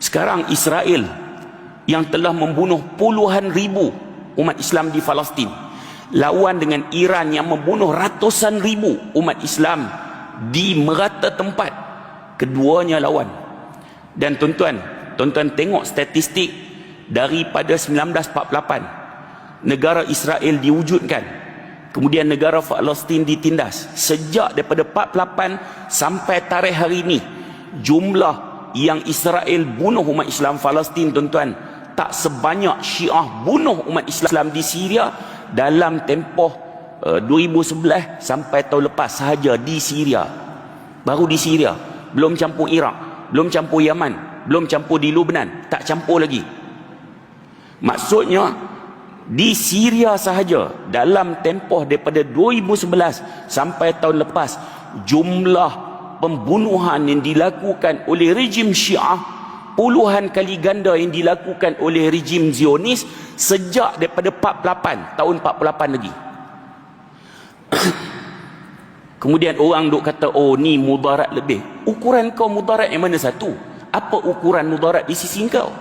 Sekarang Israel yang telah membunuh puluhan ribu umat Islam di Palestin lawan dengan Iran yang membunuh ratusan ribu umat Islam di merata tempat. Keduanya lawan. Dan tuan-tuan tengok statistik daripada 1948 negara Israel diwujudkan, kemudian negara Palestin ditindas. Sejak daripada 48 sampai tarikh hari ini, jumlah yang Israel bunuh umat Islam Palestin, tuan-tuan, tak sebanyak Syiah bunuh umat Islam di Syria dalam tempoh 2011 sampai tahun lepas sahaja di Syria. Baru di Syria, belum campur Iraq, belum campur Yaman, belum campur di Lebanon, tak campur lagi. Maksudnya di Syria sahaja dalam tempoh daripada 2011 sampai tahun lepas, jumlah pembunuhan yang dilakukan oleh rejim Syiah puluhan kali ganda yang dilakukan oleh rejim Zionis sejak daripada 48, tahun 48 lagi. Kemudian orang duk kata, oh ni mudarat lebih. Ukuran kau mudarat yang mana satu? Apa ukuran mudarat di sisi kau?